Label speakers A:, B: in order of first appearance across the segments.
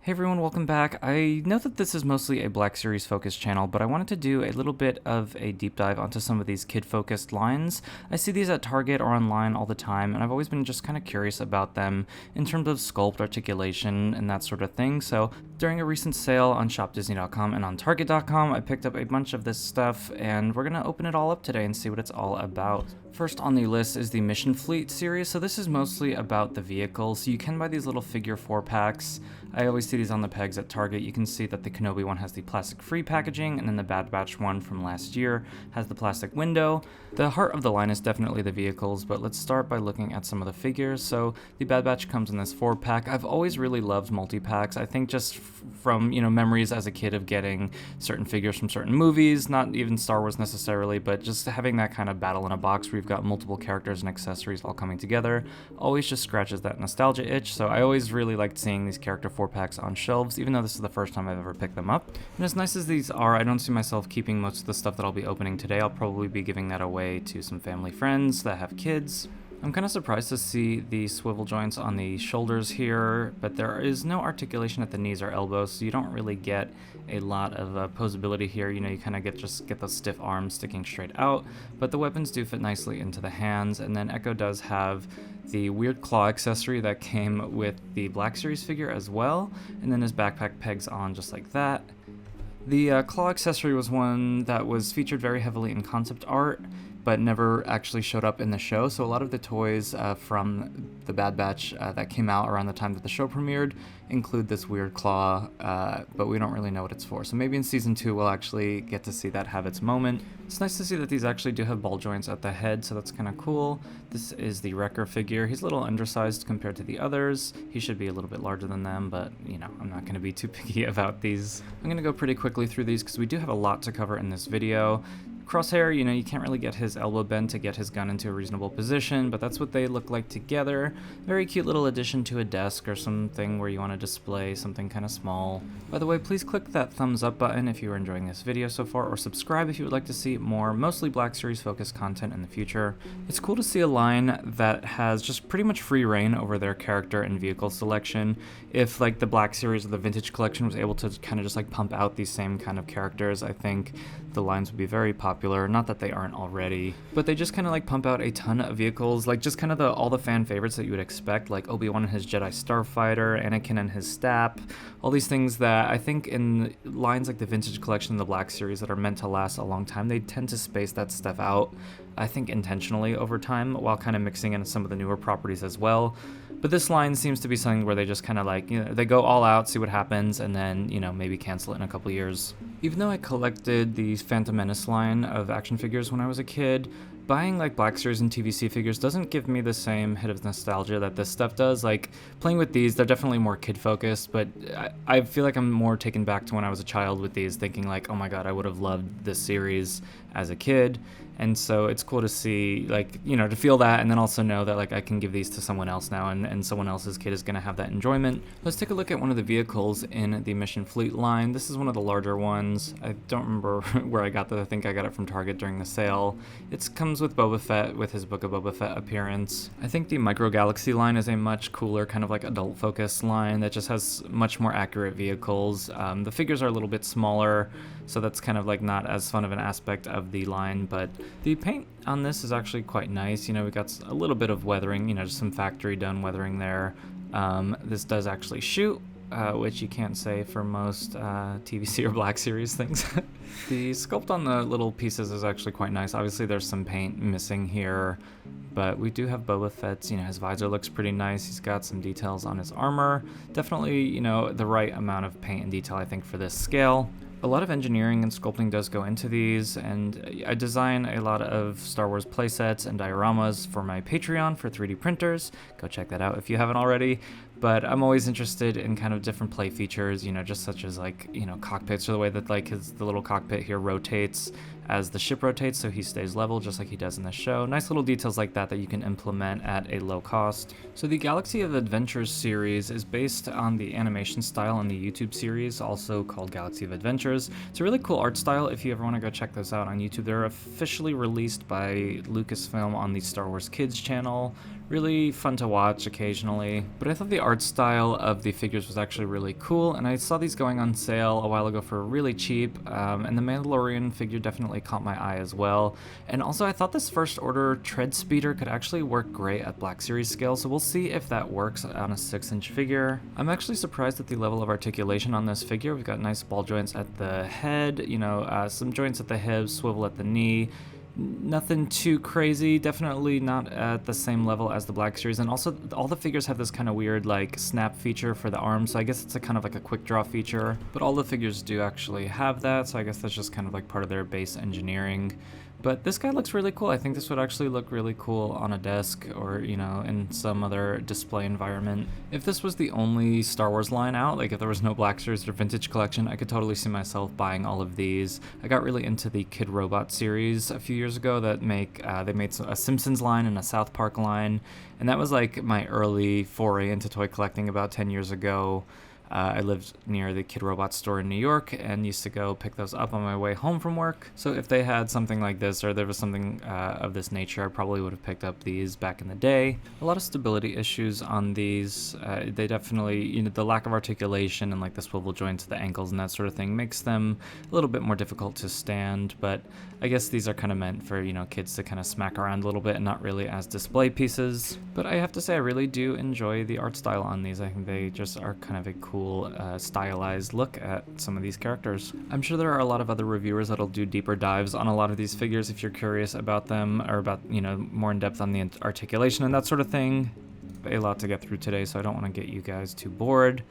A: Hey everyone, welcome back. I know that this is mostly a Black Series focused channel, but I wanted to do a little bit of a deep dive onto some of these kid focused lines. I see these at Target or online all the time, and I've always been just kind of curious about them in terms of sculpt, articulation, and that sort of thing. So during a recent sale on shopdisney.com and on target.com, I picked up a bunch of this stuff, and we're going to open it all up today and see what it's all about. First on the list is the Mission Fleet series. So this is mostly about the vehicles. So you can buy these little figure 4 packs. I always see these on the pegs at Target. You can see that the Kenobi one has the plastic-free packaging, and then the Bad Batch one from last year has the plastic window. The heart of the line is definitely the vehicles, but let's start by looking at some of the figures. So the Bad Batch comes in this 4-pack. I've always really loved multi-packs. I think just from, memories as a kid of getting certain figures from certain movies, not even Star Wars necessarily, but just having that kind of battle in a box where you've got multiple characters and accessories all coming together always just scratches that nostalgia itch. So I always really liked seeing these character 4-packs on shelves, even though this is the first time I've ever picked them up. And as nice as these are, I don't see myself keeping most of the stuff that I'll be opening today. I'll probably be giving that away to some family friends that have kids. I'm kind of surprised to see the swivel joints on the shoulders here, but there is no articulation at the knees or elbows, so you don't really get a lot of posability here. You kind of get those stiff arms sticking straight out, but the weapons do fit nicely into the hands. And then Echo does have the weird claw accessory that came with the Black Series figure as well, and then his backpack pegs on just like that. The claw accessory was one that was featured very heavily in concept art, but never actually showed up in the show. So a lot of the toys from the Bad Batch that came out around the time that the show premiered include this weird claw, but we don't really know what it's for. So maybe in season 2 we'll actually get to see that have its moment. It's nice to see that these actually do have ball joints at the head, so that's kind of cool. This is the Wrecker figure. He's a little undersized compared to the others. He should be a little bit larger than them, but I'm not going to be too picky about these. I'm going to go pretty quickly through these because we do have a lot to cover in this video. Crosshair, you can't really get his elbow bent to get his gun into a reasonable position, but that's what they look like together. Very cute little addition to a desk or something where you want to display something kind of small. By the way, please click that thumbs up button if you are enjoying this video so far, or subscribe if you would like to see more mostly Black Series focused content in the future. It's cool to see a line that has just pretty much free reign over their character and vehicle selection. If the Black Series or the Vintage Collection was able to kind of just pump out these same kind of characters, I think the lines would be very popular. Not that they aren't already, but they just kind of pump out a ton of vehicles, just kind of all the fan favorites that you would expect, like Obi-Wan and his Jedi Starfighter, Anakin and his Stap, all these things that I think in lines like the Vintage Collection and the Black Series that are meant to last a long time, they tend to space that stuff out, I think intentionally over time, while kind of mixing in some of the newer properties as well. But this line seems to be something where they just kind of they go all out, see what happens, and then, maybe cancel it in a couple years. Even though I collected the Phantom Menace line of action figures when I was a kid, buying Black Series and TVC figures doesn't give me the same hit of nostalgia that this stuff does. Playing with these, they're definitely more kid focused, but I feel like I'm more taken back to when I was a child with these, thinking oh my god, I would have loved this series as a kid. And so it's cool to see, to feel that, and then also know that I can give these to someone else now, and someone else's kid is going to have that enjoyment. Let's take a look at one of the vehicles in the Mission Fleet line. This is one of the larger ones. I don't remember where I got that. I think I got it from Target during the sale. It comes with Boba Fett, with his Book of Boba Fett appearance. I think the Micro Galaxy line is a much cooler, kind of adult focused line that just has much more accurate vehicles. The figures are a little bit smaller, so that's kind of not as fun of an aspect of the line, but the paint on this is actually quite nice. We got a little bit of weathering, just some factory done weathering there. This does actually shoot, which you can't say for most TVC or Black Series things. The sculpt on the little pieces is actually quite nice. Obviously there's some paint missing here, but we do have Boba Fett's, his visor looks pretty nice. He's got some details on his armor. Definitely, the right amount of paint and detail, I think, for this scale. A lot of engineering and sculpting does go into these, and I design a lot of Star Wars playsets and dioramas for my Patreon for 3D printers. Go check that out if you haven't already. But I'm always interested in kind of different play features, just such as cockpits, or the way that the little cockpit here rotates, as the ship rotates, so he stays level just like he does in the show. Nice little details like that that you can implement at a low cost. So the Galaxy of Adventures series is based on the animation style in the YouTube series, also called Galaxy of Adventures. It's a really cool art style. If you ever want to go check those out on YouTube, they're officially released by Lucasfilm on the Star Wars Kids channel. Really fun to watch occasionally, but I thought the art style of the figures was actually really cool, and I saw these going on sale a while ago for really cheap, and the Mandalorian figure definitely caught my eye as well. And also I thought this First Order tread speeder could actually work great at Black Series scale, so we'll see if that works on a 6-inch figure. I'm actually surprised at the level of articulation on this figure. We've got nice ball joints at the head, some joints at the hips, swivel at the knee. Nothing too crazy, definitely not at the same level as the Black Series, and also all the figures have this kind of weird like snap feature for the arms, so I guess it's a kind of like a quick draw feature, but all the figures do actually have that, so I guess that's just kind of like part of their base engineering. But this guy looks really cool. I think this would actually look really cool on a desk or, in some other display environment. If this was the only Star Wars line out, like if there was no Black Series or Vintage Collection, I could totally see myself buying all of these. I got really into the Kid Robot series a few years ago that they made a Simpsons line and a South Park line, and that was like my early foray into toy collecting about 10 years ago. I lived near the Kid Robot store in New York and used to go pick those up on my way home from work. So if they had something like this or there was something of this nature, I probably would have picked up these back in the day. A lot of stability issues on these. They definitely, the lack of articulation and like the swivel joints, the ankles and that sort of thing makes them a little bit more difficult to stand. But I guess these are kind of meant for, kids to kind of smack around a little bit and not really as display pieces. But I have to say I really do enjoy the art style on these. I think they just are kind of a cool stylized look at some of these characters. I'm sure there are a lot of other reviewers that'll do deeper dives on a lot of these figures if you're curious about them or about, more in depth on the articulation and that sort of thing. A lot to get through today, so I don't want to get you guys too bored.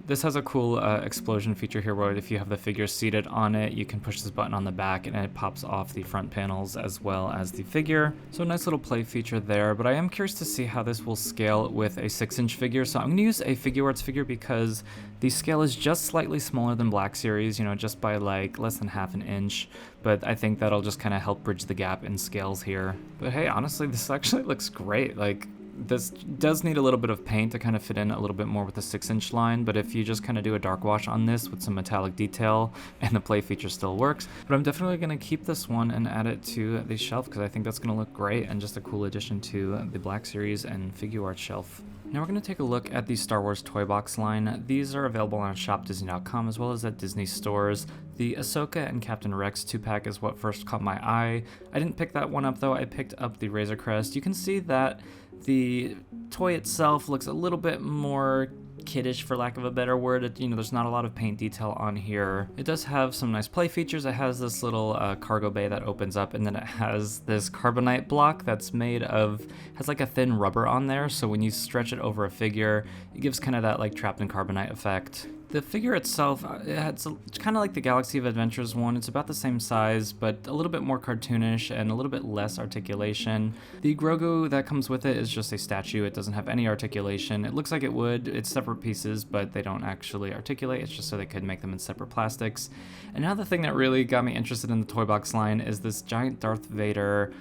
A: This has a cool explosion feature here where if you have the figure seated on it, you can push this button on the back and it pops off the front panels as well as the figure. So a nice little play feature there, but I am curious to see how this will scale with a 6-inch figure. So I'm going to use a Figuarts figure because the scale is just slightly smaller than Black Series, just by like less than half an inch. But I think that'll just kind of help bridge the gap in scales here. But hey, honestly, this actually looks great. Like, this does need a little bit of paint to kind of fit in a little bit more with the 6-inch line, but if you just kind of do a dark wash on this with some metallic detail and the play feature still works. But I'm definitely going to keep this one and add it to the shelf because I think that's going to look great and just a cool addition to the Black Series and Figuarts shelf. Now we're going to take a look at the Star Wars Toybox line. These are available on shopdisney.com as well as at Disney stores. The Ahsoka and Captain Rex 2-pack is what first caught my eye. I didn't pick that one up though, I picked up the Razor Crest. You can see that the toy itself looks a little bit more kiddish, for lack of a better word. There's not a lot of paint detail on here. It does have some nice play features. It has this little cargo bay that opens up, and then it has this carbonite block that's has like a thin rubber on there, so when you stretch it over a figure, it gives kind of that like trapped in carbonite effect. The figure itself, it's kind of like the Galaxy of Adventures one. It's about the same size, but a little bit more cartoonish and a little bit less articulation. The Grogu that comes with it is just a statue. It doesn't have any articulation. It looks like it would. It's separate pieces, but they don't actually articulate. It's just so they could make them in separate plastics. And now the thing that really got me interested in the Toybox line is this giant Darth Vader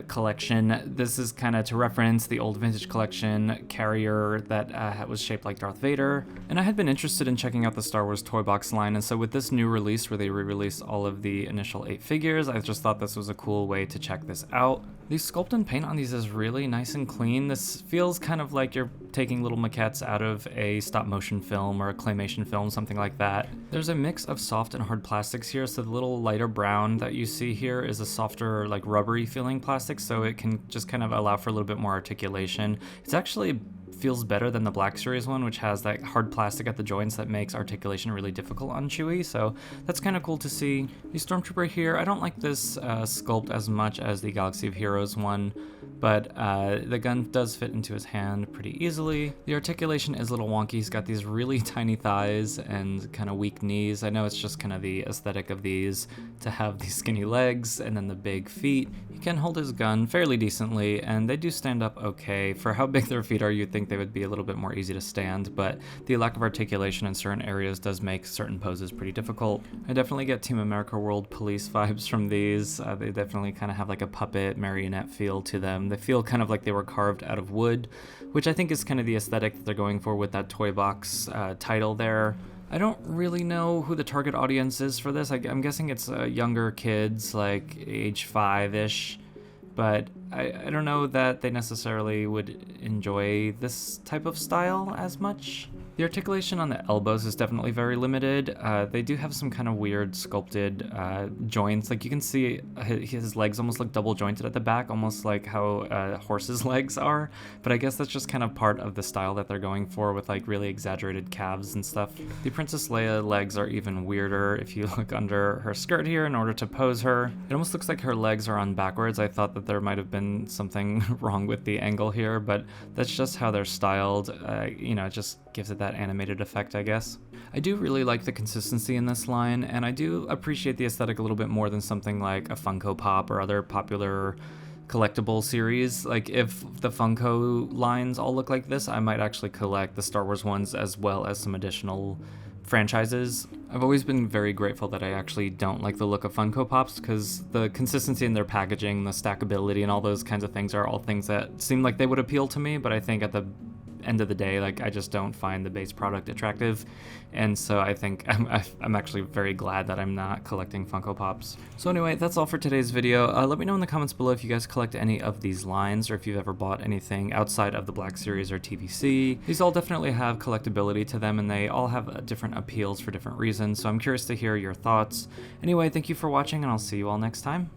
A: collection. This is kind of to reference the old Vintage Collection carrier that was shaped like Darth Vader. And I had been interested in checking out the Star Wars Toybox line, and so with this new release where they re-released all of the initial 8 figures, I just thought this was a cool way to check this out. The sculpt and paint on these is really nice and clean. This feels kind of like you're taking little maquettes out of a stop motion film or a claymation film, something like that. There's a mix of soft and hard plastics here, so the little lighter brown that you see here is a softer, like rubbery feeling plastic, so it can just kind of allow for a little bit more articulation. It's actually feels better than the Black Series one, which has that hard plastic at the joints that makes articulation really difficult on Chewie, so that's kind of cool to see. The Stormtrooper here, I don't like this sculpt as much as the Galaxy of Heroes one, but the gun does fit into his hand pretty easily. The articulation is a little wonky. He's got these really tiny thighs and kind of weak knees. I know it's just kind of the aesthetic of these to have these skinny legs and then the big feet. He can hold his gun fairly decently, and they do stand up okay. For how big their feet are, you'd think think they would be a little bit more easy to stand, but the lack of articulation in certain areas does make certain poses pretty difficult. I definitely get Team America World Police vibes from these. They definitely kind of have like a puppet marionette feel to them. They feel kind of like they were carved out of wood, which I think is kind of the aesthetic that they're going for with that Toybox title there. I don't really know who the target audience is for this. I'm guessing it's younger kids, like age 5-ish, but I don't know that they necessarily would enjoy this type of style as much. The articulation on the elbows is definitely very limited. They do have some kind of weird sculpted joints. Like you can see his legs almost look double jointed at the back, almost like how a horse's legs are. But I guess that's just kind of part of the style that they're going for with like really exaggerated calves and stuff. The Princess Leia legs are even weirder if you look under her skirt here in order to pose her. It almost looks like her legs are on backwards. I thought that there might have been something wrong with the angle here, but that's just how they're styled. It just gives it that animated effect, I guess. I do really like the consistency in this line, and I do appreciate the aesthetic a little bit more than something like a Funko Pop or other popular collectible series. Like if the Funko lines all look like this, I might actually collect the Star Wars ones as well as some additional franchises. I've always been very grateful that I actually don't like the look of Funko Pops, because the consistency in their packaging, the stackability, and all those kinds of things are all things that seem like they would appeal to me, but I think at the end of the day, like, I just don't find the base product attractive, and so I think I'm actually very glad that I'm not collecting Funko Pops. So anyway, that's all for today's video. Let me know in the comments below if you guys collect any of these lines, or if you've ever bought anything outside of the Black Series or TVC. These all definitely have collectability to them, and they all have different appeals for different reasons, so I'm curious to hear your thoughts. Anyway, thank you for watching, and I'll see you all next time.